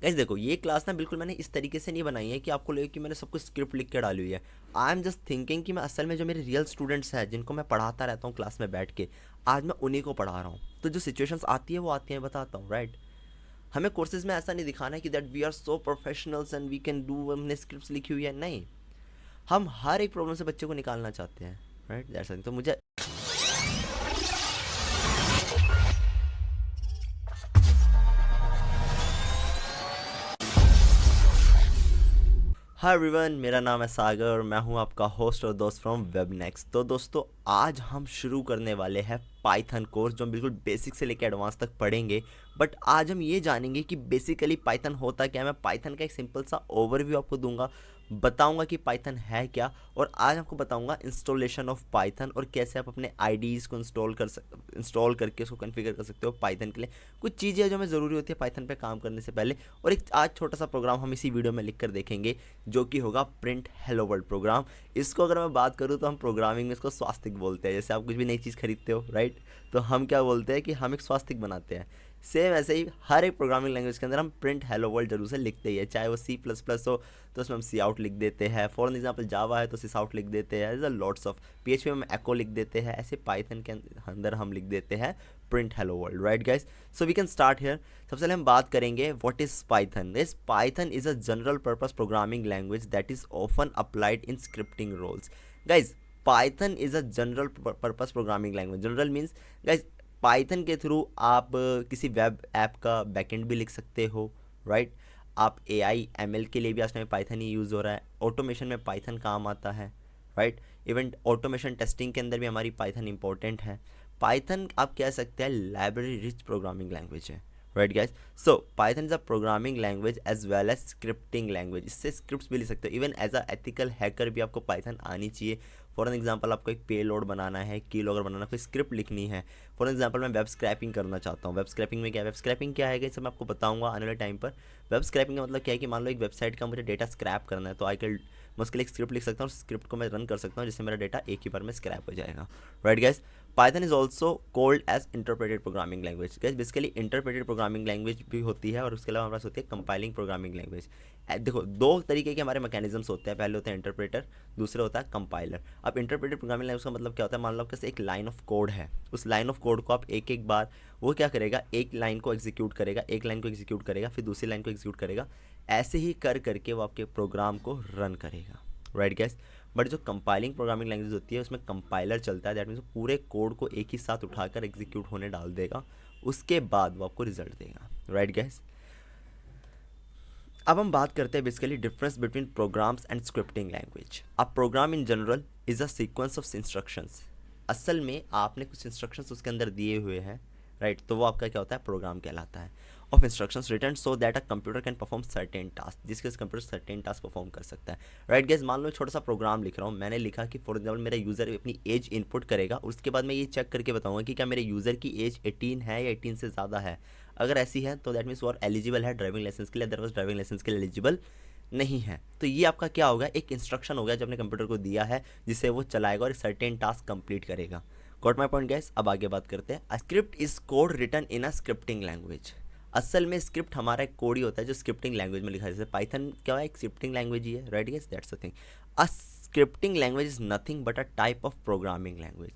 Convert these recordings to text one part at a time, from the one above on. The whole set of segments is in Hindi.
गाइस देखो, ये क्लास ना बिल्कुल मैंने इस तरीके से नहीं बनाई है कि आपको लगे कि मैंने सब कुछ स्क्रिप्ट लिख के डाली हुई है। आई एम जस्ट थिंकिंग कि मैं असल में जो मेरे रियल स्टूडेंट्स हैं जिनको मैं पढ़ाता रहता हूँ क्लास में बैठ के, आज मैं उन्हीं को पढ़ा रहा हूँ। तो जो सिचुएशंस आती है वो आती हैं, बताता हूँ, राइट। हमें कोर्सेज में ऐसा नहीं दिखाना है कि that we are so professionals and we can do, हमने स्क्रिप्ट लिखी हुई है, नहीं। हम हर एक प्रॉब्लम से बच्चे को निकालना चाहते हैं, राइट, दैट्स तो मुझे। हाय एवरीवन, मेरा नाम है सागर और मैं हूं आपका होस्ट और दोस्त फ्रॉम वेब नेक्स्ट। तो दोस्तों, आज हम शुरू करने वाले हैं पाइथन कोर्स, जो हम बिल्कुल बेसिक से लेकर एडवांस तक पढ़ेंगे। बट आज हम ये जानेंगे कि बेसिकली पाइथन होता क्या है। मैं पाइथन का एक सिंपल सा ओवरव्यू आपको दूंगा, बताऊंगा कि पाइथन है क्या, और आज आपको बताऊंगा इंस्टॉलेशन ऑफ पाइथन और कैसे आप अपने आईडीज़ को इंस्टॉल करके उसको कॉन्फ़िगर कर सकते हो पाइथन के लिए। कुछ चीज़ें जो हमें ज़रूरी होती है पाइथन पे काम करने से पहले, और एक आज छोटा सा प्रोग्राम हम इसी वीडियो में लिख कर देखेंगे, जो कि होगा प्रिंट हेलो वर्ल्ड प्रोग्राम। इसको अगर मैं बात करूँ तो हम प्रोग्रामिंग में इसको स्वास्तिक बोलते हैं। जैसे आप कुछ भी नई चीज़ खरीदते हो, राइट, तो हम क्या बोलते हैं कि हम एक स्वास्तिक बनाते हैं। सेम ऐसे ही हर एक प्रोग्रामिंग लैंग्वेज के अंदर हम प्रिंट हेलो वर्ल्ड जरूर से लिखते ही है। चाहे वो C++ हो तो उसमें हम सी आउट लिख देते हैं, फॉर एग्जाम्पल जावा है तो सिस आउट लिख देते हैं, इज लॉट्स ऑफ PHP में हम एको लिख देते हैं। ऐसे पाइथन के अंदर हम लिख देते हैं print hello world, right guys. So we can start here. सबसे पहले हम बात करेंगे what is Python. This Python is a general purpose programming language that is often applied in scripting roles. Guys, Python is a general purpose programming language. General means guys, Python के थ्रू आप किसी वेब ऐप का बैकएंड भी लिख सकते हो, राइट। आप AI ML के लिए भी आज टाइम पाइथन ही यूज़ हो रहा है। ऑटोमेशन में पाइथन काम आता है, राइट। इवन ऑटोमेशन टेस्टिंग के अंदर भी हमारी पाइथन इंपॉर्टेंट है। पाइथन आप कह सकते हैं लाइब्रेरी रिच प्रोग्रामिंग लैंग्वेज है, right guys. So Python is a programming language as well as scripting language. इससे स्क्रिप्ट्स भी लिख सकते हो। Even as a ethical hacker भी आपको पाइथन आनी चाहिए। फॉर एग्जाम्पल, आपको एक पे लोड बनाना है, की लॉगर बनाना, कोई स्क्रिप्ट लिखनी है। फॉर एग्जाम्पल, मैं वेब स्क्रैपिंग करना चाहता हूँ। वेब स्क्रैपिंग में क्या है, वेब स्क्रैपिंग क्या है, सब मैं आपको बताऊंगा आने वाले टाइम पर। वेब स्क्रैपिंग का मतलब क्या है कि मान लो एक वेबसाइट का मुझे डेटा स्क्रैप करना है, तो आई कैन मैं उसके लिए एक स्क्रिप्ट लिख सकता हूँ। स्क्रिप्ट को मैं रन कर सकता हूँ जिससे मेरा डेटा एक ही बार में स्क्रैप हो जाएगा, right guys. Python is also called as interpreted programming language. Guys, basically interpreted programming language भी होती है, और उसके अलावा हमारे पास होती है कंपाइलिंग प्रोग्रामिंग लैंग्वेज। देखो, दो तरीके के हमारे मैकेनिज्म्स होते हैं। पहले होता है इंटरप्रेटर, दूसरा होता है कंपाइलर। अब इंटरप्रेटेड प्रोग्रामिंग लैंग्वेज का मतलब क्या होता है, मान लो आपके पास एक लाइन ऑफ कोड है। उस लाइन ऑफ कोड को आप एक एक बार, वो क्या करेगा, एक लाइन को एग्जीक्यूट करेगा, एक लाइन को एग्जीक्यूट करेगा, फिर दूसरी लाइन को एग्जीक्यूट करेगा। ऐसे ही कर करके वो आपके प्रोग्राम को रन करेगा, राइट गैस। बट जो कंपाइलिंग प्रोग्रामिंग लैंग्वेज होती है उसमें कंपाइलर चलता है। दैट मीन्स पूरे कोड को एक ही साथ उठाकर एग्जीक्यूट होने डाल देगा, उसके बाद वो आपको रिजल्ट देगा, राइट गैस। अब हम बात करते हैं basically difference between programs and scripting language. A program in general is a sequence of instructions. असल में आपने कुछ इंस्ट्रक्शंस उसके अंदर दिए हुए हैं, राइट, तो वो आपका क्या होता है, प्रोग्राम कहलाता है। Of instructions written so that a computer can perform certain task, जिसके कंप्यूटर सर्टेन टास्क परफॉर्म कर सकता है, राइट गैस। मान लो छोटा सा प्रोग्राम लिख रहा हूँ, मैंने लिखा कि फॉर एग्जाम्पल मेरा यूज़र अपनी एज इनपुट करेगा, उसके बाद मैं ये चेक करके बताऊंगा कि क्या मेरे यूज़र की एज 18 है या 18 से ज़्यादा है। अगर ऐसी है तो दैट मीन्स वो एलिजिबल है ड्राइविंग लाइसेंस के लिए, अदरवाइज ड्राइविंग लाइसेंस के लिए एलिजिबल नहीं है। तो ये आपका क्या होगा, एक इंस्ट्रक्शन हो गया जो अपने कंप्यूटर को दिया है, जिससे वो चलाएगा और सर्टेन टास्क कंप्लीट करेगा। Got my point guys. अब आगे बात करते हैं। A script is code written in a scripting language. असल में स्क्रिप्ट हमारा एक कोड ही होता है जो स्क्रिप्टिंग लैंग्वेज में लिखा है। जैसे पाइथन क्या है, एक स्क्रिप्टिंग लैंग्वेज ही है, right gas, that's the thing. A scripting language is nothing but a type of programming language.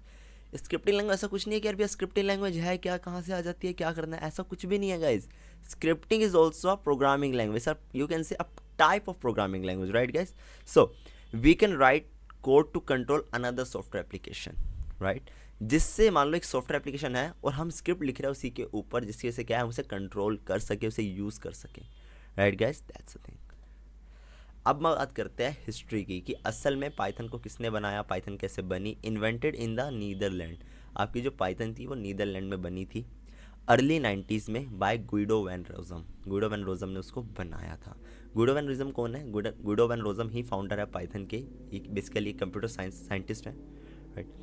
Scripting language ऐसा कुछ नहीं है कि यार भैया स्क्रिप्टिंग लैंग्वेज है क्या, कहाँ से आ जाती है, क्या करना है, ऐसा कुछ भी नहीं है guys. Scripting is also a programming language, you can say a type of programming language, right guys. So we can write code to control another software application, right. जिससे मान लो एक सॉफ्टवेयर एप्लीकेशन है और हम स्क्रिप्ट लिख रहे हैं उसी के ऊपर, जिसकी वजह से क्या है, हम उसे कंट्रोल कर सके, उसे यूज़ कर सके, right guys, that's the thing. अब हम बात करते हैं हिस्ट्री की, कि असल में पाइथन को किसने बनाया, पाइथन कैसे बनी। Invented in the Netherlands. आपकी जो पाइथन थी वो नीदरलैंड में बनी थी अर्ली 90s में by Guido van Rossum. Guido van Rossum ने उसको बनाया था। गुइडो वैन रोजम कौन है, गुइडो वैन रोजम ही फाउंडर है पाइथन के, एक बेसिकली कंप्यूटर साइंस साइंटिस्ट है, right.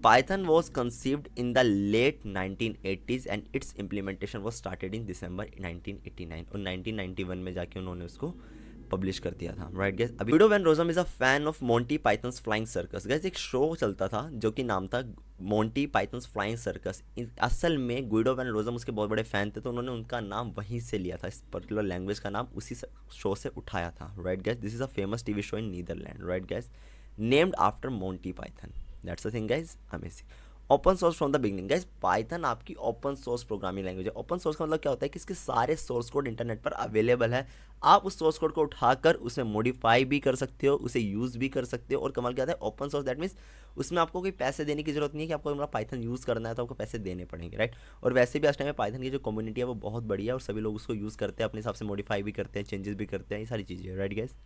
Python was conceived in the late 1980s and its implementation was started in December 1989, और 1991 में जाके उन्होंने उसको पब्लिश कर दिया था, राइट गैस। अभी Guido van Rossum is a fan of Monty Python's Flying Circus. Guys एक शो चलता था जो कि नाम था मोंटी पाइथन्स फ्लाइंग सर्कस। असल में गुइडो वैन रोजम उसके बहुत बड़े फैन थे, तो उन्होंने उनका नाम वहीं से लिया था, इस पर्टिकुलर लैंग्वेज का नाम उसी शो से उठाया था, right guys. This is a famous TV show in Netherlands, right guys, named after Monty Python. That's the thing guys, amazing. Open source from the beginning. Guys Python आपकी ओपन सोर्स प्रोग्रामिंग लैंग्वेज है। ओपन सोर्स का मतलब क्या होता है कि इसके सारे सोर्स कोड इंटरनेट पर अवेलेबल है। आप उस सोर्स कोड को उठाकर उसमें मॉडिफाई भी कर सकते हो, उसे यूज़ भी कर सकते हो। और कमाल क्या है, ओपन सोर्स दैट मीन्स उसमें आपको कोई पैसे देने की जरूरत नहीं है कि आपको हमारा पाइथन यूज़ करना है तो आपको पैसे देने पड़ेंगे, राइट। और वैसे भी आज टाइम में पाइथन की जो कम्युनिटी है वो बहुत बढ़िया है और सभी लोग उसको यूज़ करते हैं, अपने हिसाब से मॉडिफाई भी करते हैं, चेंजेस भी करते हैं, ये सारी चीज़ें, right guys.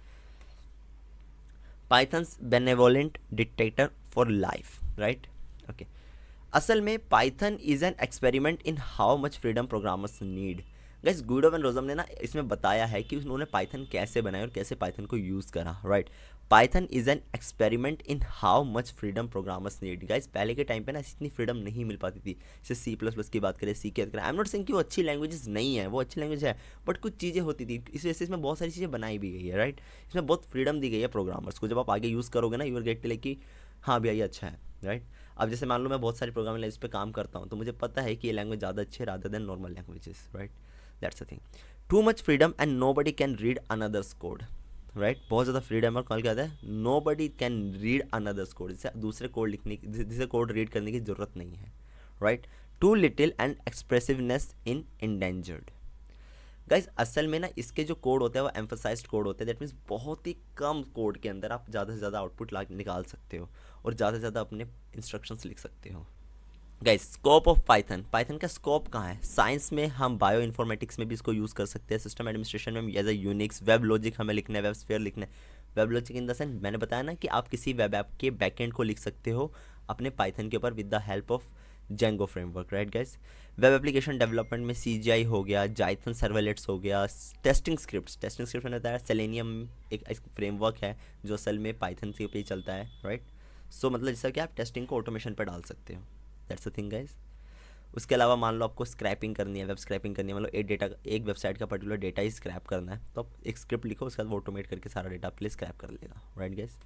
Python's benevolent dictator for life, right, okay. असल में Python is an experiment in how much freedom programmers need. Guys Guido van Rossum ने ना इसमें बताया है कि उन्होंने पाइथन कैसे बनाया और कैसे पाइथन को यूज़ करा, right. Python is an experiment in how much freedom programmers need. Guys पहले के टाइम पे ना इतनी फ्रीडम नहीं मिल पाती थी। जैसे सी प्लस प्लस की बात करें, सी की बात करें, आई एम नॉट सेइंग कि वो अच्छी लैंग्वेजेस नहीं है, वो अच्छी लैंग्वेज है, बट कुछ चीज़ें होती थी, इस वजह से इसमें बहुत सारी चीज़ें बनाई भी गई है, राइट। इसमें बहुत फ्रीडम दी गई है प्रोग्रामर्स को। जब आप आगे यूज़ करोगे ना, यू विल गेट लाइक कि हाँ भैया ये अच्छा है, राइट। अब जैसे मान लो मैं बहुत सारी प्रोग्रामिंग लैंग्वेज पे काम करता हूँ, तो मुझे पता है कि ये लैंग्वेज ज़्यादा अच्छी है rather than normal languages, right. That's a thing. Too much freedom and nobody can read another's code, right. बहुत ज़्यादा फ्रीडम और कॉल क्या है, nobody can read another's code, जिससे दूसरे कोड लिखने की, जिसे कोड रीड करने की ज़रूरत नहीं है, right. Too little and expressiveness in endangered. Guys असल में ना इसके जो कोड होते हैं वो एम्फोसाइज्ड कोड होते हैं। दैट मीन्स बहुत ही कम कोड के अंदर आप ज़्यादा से ज़्यादा आउटपुट निकाल सकते हो और ज़्यादा से ज़्यादा अपने इंस्ट्रक्शंस लिख सकते हो। Guys scope of Python. Python का स्कोप कहाँ है? साइंस में हम बायो इन्फॉर्मेटिक्स में भी इसको यूज़ कर सकते हैं, सिस्टम एडमिनिस्ट्रेशन में as a Unix, web logic हमें लिखना है, वेब स्फीयर लिखना है। Web logic in the sense मैंने बताया ना कि आप किसी वेब ऐप के बैकएंड को लिख सकते हो अपने पाइथन के ऊपर with the help of Django framework, right guys. Web application development में CGI हो गया, जाइथन सर्वलेट्स हो गया, टेस्टिंग स्क्रिप्ट मैंने बताया, सेलेनियम एक फ्रेमवर्क है जो असल में पाइथन से पे ही चलता है, राइट। सो मतलब जैसा कि आप टेस्टिंग को ऑटोमेशन पर डाल सकते हो, दैट्स अ थिंग गाइस। उसके अलावा मान लो आपको स्क्रैपिंग करनी है, वेब स्क्रैपिंग करनी है, मान लो एक वेबसाइट का पर्टिकुलर डेटा ही स्क्रैप करना है, तो आप एक स्क्रिप्ट लिखो, उसके बाद वो ऑटोमेट करके सारा डेटा आपके लिए स्क्रैप कर लेगा, right guys.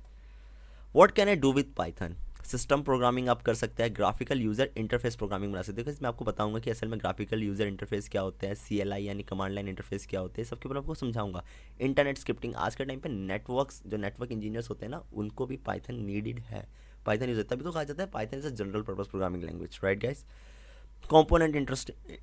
What can I do with Python? System programming आप कर सकते हैं, ग्राफिकल यूज़र इंटरफेस प्रोग्रामिंग बना सकते हैं। मैं आपको बताऊंगा कि असल में ग्राफिकल यूज़र इंटरफेस क्या होता है, CLI यानी कमांड लाइन इंटरफेस क्या होते हैं, सबके ऊपर आपको समझाऊंगा। इंटरनेट स्क्रिप्टिंग, आज के टाइम पे नेटवर्क्स, जो नेटवर्क इंजीनियर्स होते हैं ना, उनको भी पाइथन नीडेड है, पाइथन यूज होता है। तभी तो कहा जाता है Python is a general purpose programming language, right guys. Component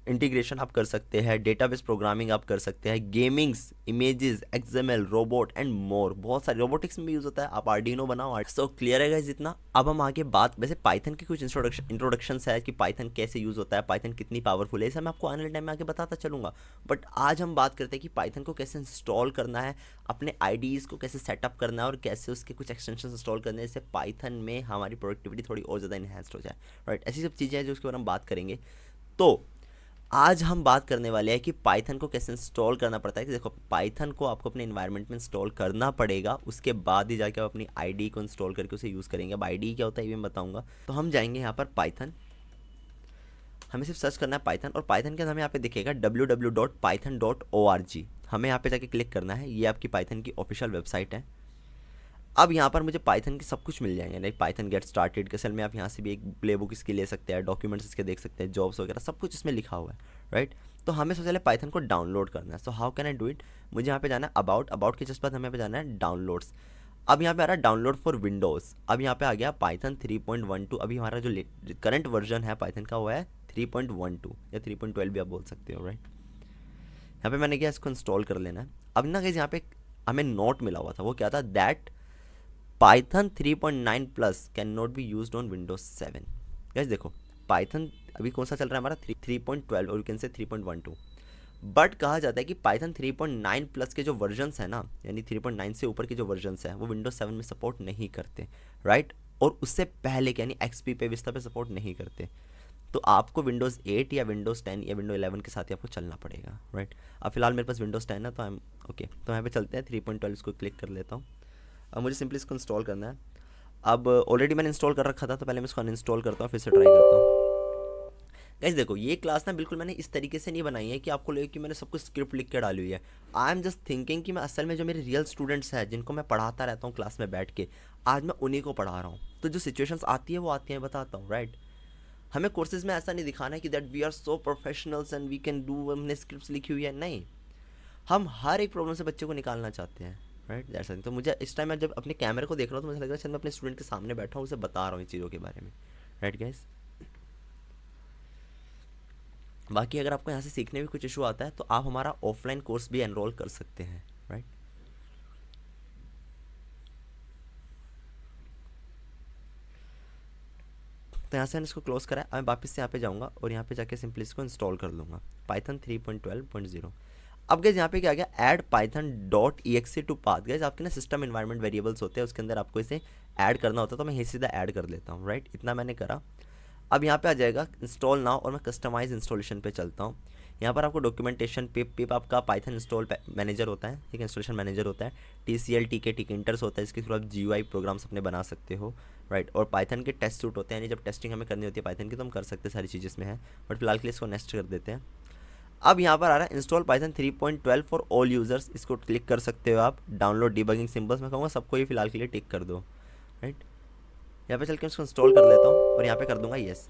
integration आप कर सकते हैं, डेटाबेस प्रोग्रामिंग आप कर सकते हैं, gamings, images, XML, robot and more. बहुत सारे रोबोटिक्स में यूज़ होता है, आप आर्डिनो बनाओ। सो क्लियर है गाइस इतना। अब हम आगे बात, वैसे पाइथन की कुछ इंट्रोडक्शंस है कि पाइथन कैसे यूज़ होता है, पाइथन कितनी पावरफुल है, ये सब मैं आपको आने वाले टाइम में आगे बताता चलूँगा। बट आज हम बात करते हैं कि पाइथन को कैसे इंस्टॉल करना है, अपने IDEs को कैसे सेटअप करना है और कैसे उसके कुछ एक्सटेंशन इंस्टॉल करने हैं, जिससे पाइथन में हमारी प्रोडक्टिविटी थोड़ी और ज़्यादा इन्हेंस्ड हो जाए, राइट। ऐसी सब चीज़ें हैं जो उसके बारे में बात करेंगे। तो आज हम बात करने वाले हैं कि पाइथन को कैसे इंस्टॉल करना पड़ता है। कि देखो पाइथन को आपको अपने इन्वायरमेंट में इंस्टॉल करना पड़ेगा, उसके बाद ही जाके आप अपनी IDE को इंस्टॉल करके उसे यूज़ करेंगे। अब IDE क्या होता है ये मैं बताऊंगा। तो हम जाएंगे यहाँ पर पाइथन, हमें सिर्फ सर्च करना है पाइथन, और पाइथन के हमें यहाँ पे दिखेगा www.python.org। हमें यहाँ पे जाके क्लिक करना है, ये आपकी पाइथन की ऑफिशियल वेबसाइट है। अब यहाँ पर मुझे पाइथन की सब कुछ मिल जाएंगे, लाइक पाइथन गेट स्टार्टेड के सेल में आप यहाँ से भी एक प्ले बुक इसकी ले सकते हैं, डॉक्यूमेंट्स इसके देख सकते हैं, जॉब्स वगैरह सब कुछ इसमें लिखा हुआ है, राइट। तो हमें सबसे पहले पाइथन को डाउनलोड करना है। So how can I do it? मुझे यहाँ पे जाना है अबाउट के जस्ट बाद हमें यहाँ पे जाना है डाउनलोड्स। अब यहाँ पे आ रहा है डाउनलोड फॉर विंडोज़। अब यहाँ पे आ गया पाइथन 3.12। अभी हमारा जो करंट वर्जन है पाइथन का वो है 3.12 या 3.12 भी आप बोल सकते हो, राइट। यहाँ पे मैंने क्या इसको इंस्टॉल कर लेना है। अब ना गाइस यहाँ पे हमें नोट मिला हुआ था, वो क्या था, that Python 3.9 plus can not be used on Windows 7। Gas देखो पाइथन अभी कौन सा चल रहा है हमारा 3.12 और यू कैन से 3.12, बट कहा जाता है कि पाइथन 3.9 प्लस के जो वर्जन्स है ना, यानी 3.9 से ऊपर के जो वर्जन्स है वो विंडोज 7 में सपोर्ट नहीं करते, राइट। और उससे पहले के यानी XP पे विस्ता पे सपोर्ट नहीं करते। तो आपको विंडोज़ 8 या विंडोज़ 10 या विंडो 11 के साथ ही आपको चलना पड़ेगा, राइट। अब फिलहाल मेरे पास विंडोज़ 10 है तो हम ओके, तो यहाँ पे चलते हैं 3.12 इसको क्लिक कर लेता हूँ। अब मुझे सिंपली इसको इंस्टॉल करना है। अब ऑलरेडी मैंने इंस्टॉल कर रखा था तो पहले मैं इसको अनइंस्टॉल करता हूँ, फिर से ट्राई करता हूँ। गाइस देखो, ये क्लास ना बिल्कुल मैंने इस तरीके से नहीं बनाई है कि आपको लगे कि मैंने सब कुछ स्क्रिप्ट लिख के डाली हुई है। आई एम जस्ट थिंकिंग कि मैं असल में जो मेरे रियल स्टूडेंट्स हैं जिनको मैं पढ़ाता रहता हूँ क्लास में बैठ के, आज मैं उन्हीं को पढ़ा रहा हूँ। तो जो सिचुएशंस आती है वो आती हैं, बताता हूँ, राइट। हमें कोर्सेज में ऐसा नहीं दिखाना है कि that we are so professionals and we can do, हमने स्क्रिप्ट लिखी हुई है, नहीं। हम हर एक प्रॉब्लम से बच्चे को निकालना चाहते हैं, राइट, दैट्स इट। तो मुझे इस टाइम मैं जब अपने कैमरे को देख रहा हूँ तो मुझे लग रहा है शायद मैं अपने स्टूडेंट के सामने बैठा हूँ, उसे बता रहा हूँ इन चीज़ों के बारे में, राइट गाइस। बाकी अगर आपको यहाँ से सीखने में कुछ इशू आता है तो आप हमारा ऑफलाइन कोर्स भी एनरोल कर सकते हैं, राइट। तो यहाँ से मैंने इसको क्लोज करा है। अब मैं वापस से यहाँ पे जाऊँगा और यहाँ पे जाके सिंपली इसको इंस्टॉल कर लूँगा, पाइथन 3.12.0। अब गैस यहाँ पे क्या गया, add Python dot E X to path. Guys आपके ना सिस्टम इन्वायरमेंट वेरिएबल्स होते हैं, उसके अंदर आपको इसे ऐड करना होता है, तो मैं यही सीधा ऐड कर लेता हूँ, राइट। इतना मैंने करा। अब यहाँ पे आ जाएगा इंस्टॉल नाउ और मैं कस्टमाइज इंस्टॉलेशन पे चलता हूँ। यहाँ पर आपको डॉक्यूमेंटेशन पिप आपका पाइथन इंस्टॉल मैनेजर होता है, ठीक है, इंस्टॉलेशन मैनेजर होता है। TCL TK टिकेंटर्स होता है, इसके थ्रू आप GUI प्रोग्राम्स अपने बना सकते हो, राइट। और पाइथन के टेस्ट सूट होते हैं, यानी जब टेस्टिंग हमें करनी होती है पाइथन की तो हम कर सकते हैं, सारी चीज़ इसमें है। बट फिलहाल के लिए इसको नेक्स्ट कर देते हैं। अब यहाँ पर आ रहा है install Python 3.12 for all users, इसको क्लिक कर सकते हो आप। डाउनलोड डिबगिंग सिंबल्स, मैं कहूँगा सबको ही फिलहाल के लिए टिक कर दो, राइट। यहाँ पे चल के इसको इंस्टॉल कर लेता हूँ और यहाँ पे कर दूंगा येस।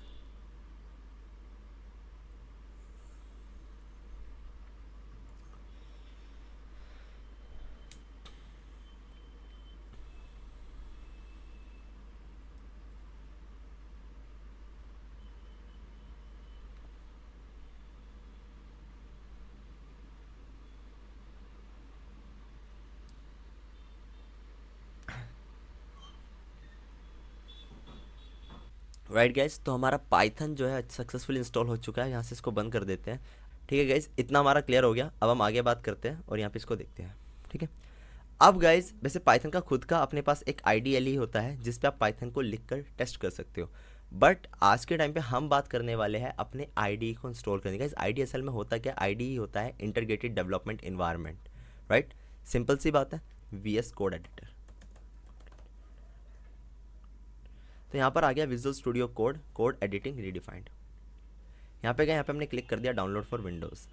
राइट गाइज, तो हमारा पाइथन जो है सक्सेसफुल इंस्टॉल हो चुका है। यहाँ से इसको बंद कर देते हैं, ठीक है गाइज। इतना हमारा क्लियर हो गया। अब हम आगे बात करते हैं और यहाँ पे इसको देखते हैं, ठीक है। अब गाइज वैसे पाइथन का खुद का अपने पास एक IDLE होता है जिस पे आप पाइथन को लिख कर टेस्ट कर सकते हो। बट आज के टाइम पे हम बात करने वाले हैं अपने IDE को इंस्टॉल करने का। इस IDE असल में होता क्या, IDE होता है integrated development environment, right. Simple सी बात है, VS कोड एडिटर। तो यहाँ पर आ गया visual studio code, code editing redefined. यहाँ पे गए, यहाँ पे हमने क्लिक कर दिया डाउनलोड फॉर विंडोज़।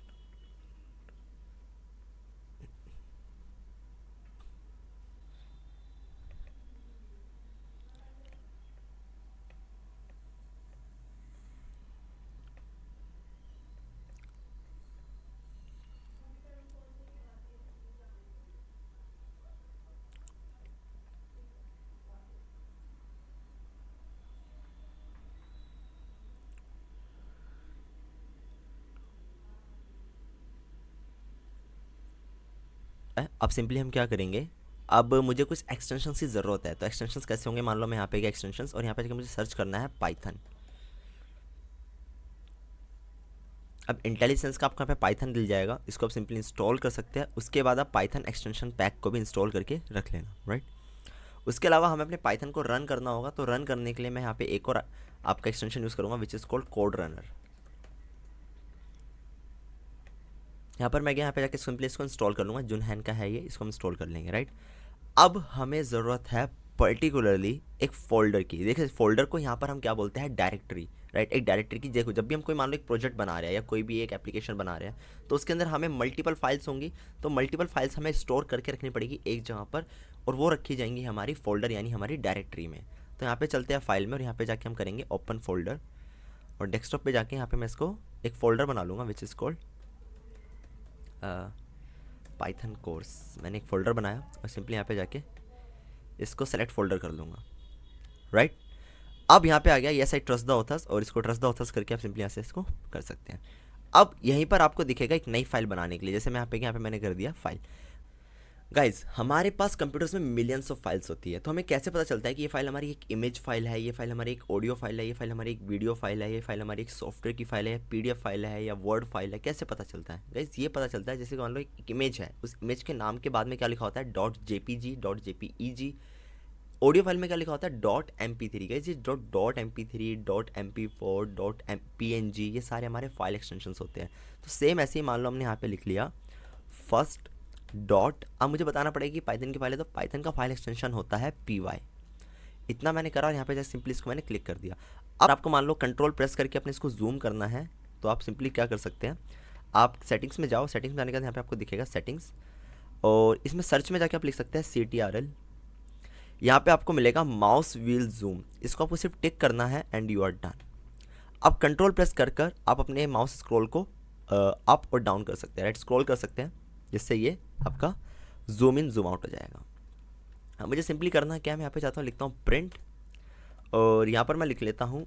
अब सिंपली हम क्या करेंगे, अब मुझे कुछ एक्सटेंशंस की ज़रूरत है। तो एक्सटेंशंस कैसे होंगे, मान लो मैं यहाँ पे गया एक्सटेंशंस और यहाँ पे मुझे सर्च करना है पाइथन। अब इंटेलिजेंस का आपको यहाँ पे पाइथन मिल जाएगा, इसको आप सिंपली इंस्टॉल कर सकते हैं। उसके बाद आप पाइथन एक्सटेंशन पैक को भी इंस्टॉल करके रख लेना, राइट। उसके अलावा हमें अपने पाइथन को रन करना होगा, तो रन करने के लिए मैं यहाँ पे एक और आपका एक्सटेंशन यूज़ करूँगा which is called code runner. यहाँ पर मैं गया, यहाँ पे जाके सिंपली इसको इंस्टॉल कर लूँगा। जुनहैन का है ये, इसको हम इंस्टॉल कर लेंगे, राइट। अब हमें ज़रूरत है पर्टिकुलरली एक फ़ोल्डर की। देखिए फोल्डर को यहाँ पर हम क्या बोलते हैं, डायरेक्टरी, राइट। एक डायरेक्टरी की, देखो जब भी हम कोई मान लो एक प्रोजेक्ट बना रहे हैं या कोई भी एक एप्लीकेशन बना रहे हैं तो उसके अंदर हमें मल्टीपल फाइल्स होंगी। तो मल्टीपल फाइल्स हमें स्टोर करके रखनी पड़ेगी एक जगह पर, और वो रखी जाएंगी हमारी फोल्डर यानी हमारी डायरेक्टरी में। तो यहाँ पे चलते हैं फाइल में और यहाँ पे जाके हम करेंगे ओपन फोल्डर, और डेस्कटॉप पे जाके यहाँ पे मैं इसको एक फ़ोल्डर बना लूँगा which is called Python course. मैंने एक फ़ोल्डर बनाया और सिंपली यहाँ पे जाके इसको सेलेक्ट फोल्डर कर लूँगा, राइट। अब यहाँ पे आ गया yes I trust the author's, और इसको ट्रस्ट द ऑथर्स करके आप सिंपली यहाँ से इसको कर सकते हैं। अब यहीं पर आपको दिखेगा एक नई फाइल बनाने के लिए, जैसे मैं यहाँ पे मैंने कर दिया फाइल। गाइज हमारे पास कंप्यूटर्स में मिलियंस ऑफ फाइल्स होती है, तो हमें कैसे पता चलता है कि ये फाइल हमारी एक इमेज फाइल है, ये फाइल हमारी एक ऑडियो फाइल है, ये फाइल हमारी एक वीडियो फाइल है, ये फाइल हमारी एक सॉफ्टवेयर की फाइल है, या PDF फाइल है, या वर्ड फाइल है। कैसे पता चलता है गाइज, ये पता चलता है जैसे मान लो एक इमेज है, उस इमेज के नाम के बाद में क्या लिखा होता है, .jpg .jpeg। ऑडियो फाइल में क्या लिखा होता है, .mp3। गाइज ये .mp3 .mp4 .png ये सारे हमारे फाइल एक्सटेंशंस होते हैं। तो सेम ऐसे ही मान लो हमने यहाँ पे लिख लिया फर्स्ट डॉट। अब मुझे बताना पड़ेगा कि पाइथन की फाइल है, तो पाइथन का फाइल एक्सटेंशन होता है py। इतना मैंने करा और यहाँ पे जैसे सिंपली इसको मैंने क्लिक कर दिया। अब आपको मान लो कंट्रोल प्रेस करके अपने इसको जूम करना है, तो आप सिंपली क्या कर सकते हैं, आप सेटिंग्स में जाओ, सेटिंग्स में जाने के बाद यहाँ पे आपको दिखेगा सेटिंग्स, और इसमें सर्च में जाके आप लिख सकते हैं CTRL। यहाँ पे आपको मिलेगा माउस व्हील जूम, इसको आपको सिर्फ टिक करना है एंड यू आर डन। अब कंट्रोल प्रेस कर कर आप अपने माउस स्क्रॉल को अप और डाउन कर सकते हैं, राइट स्क्रॉल कर सकते हैं, जिससे ये आपका जूम इन जूम आउट हो जाएगा। अब मुझे सिंपली करना है क्या, मैं यहाँ पे चाहता हूँ लिखता हूँ प्रिंट, और यहाँ पर मैं लिख लेता हूँ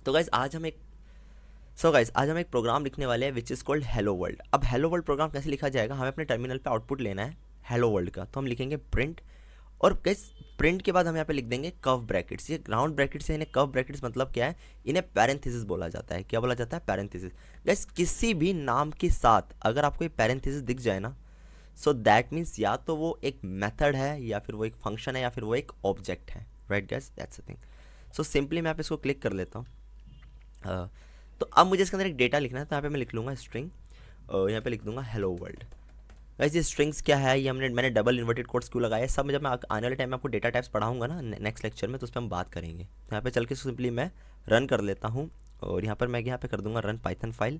तो गाइज आज हम एक प्रोग्राम लिखने वाले हैं which is called hello world. अब हेलो वर्ल्ड प्रोग्राम कैसे लिखा जाएगा, हमें अपने टर्मिनल पे आउटपुट लेना है हेलो वर्ल्ड का, तो हम लिखेंगे प्रिंट, और गाइस प्रिंट के बाद हम यहाँ पे लिख देंगे कर्व ब्रैकेट्स। ये राउंड ब्रैकेट्स है, इन्हें कर्व ब्रैकेट्स मतलब क्या है, इन्हें पैरेंथेसिस बोला जाता है। क्या बोला जाता है, पैरेंथेसिस। गाइस किसी भी नाम के साथ अगर आपको ये पैरेंथेसिस दिख जाए ना, सो दैट मीन्स या तो वो एक मेथड है, या फिर वो एक फंक्शन है, या फिर वो एक ऑब्जेक्ट है, right guys, that's a thing. So simply मैं यहाँ पे इसको क्लिक कर लेता हूँ। तो अब मुझे इसके अंदर एक डेटा लिखना है, तो यहाँ पे मैं लिख लूँगा स्ट्रिंग, और यहाँ पे लिख दूंगा हेलो वर्ल्ड। गाइस ये स्ट्रिंग्स क्या है, ये मैंने डबल इन्वर्टेड कोट्स क्यों लगाया, सब जब मैं आने वाले टाइम में आपको डेटा टाइप्स पढ़ाऊंगा ना नेक्स्ट लेक्चर में, तो उस पर हम बात करेंगे। तो यहाँ पे चल के सिंपली मैं रन कर लेता हूँ, और यहाँ पर मैं यहाँ पे कर दूंगा run Python file,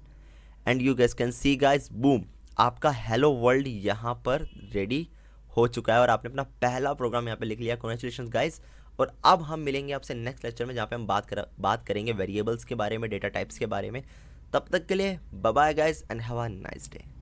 and you gas can see guys, boom, आपका हेलो वर्ल्ड यहाँ पर रेडी हो चुका है, और आपने अपना पहला प्रोग्राम यहाँ पे लिख लिया। Congratulations guys. और अब हम मिलेंगे आपसे नेक्स्ट लेक्चर में, जहाँ पे हम बात करेंगे वेरिएबल्स के बारे में, डेटा टाइप्स के बारे में। तब तक के लिए bye bye guys and have a nice day.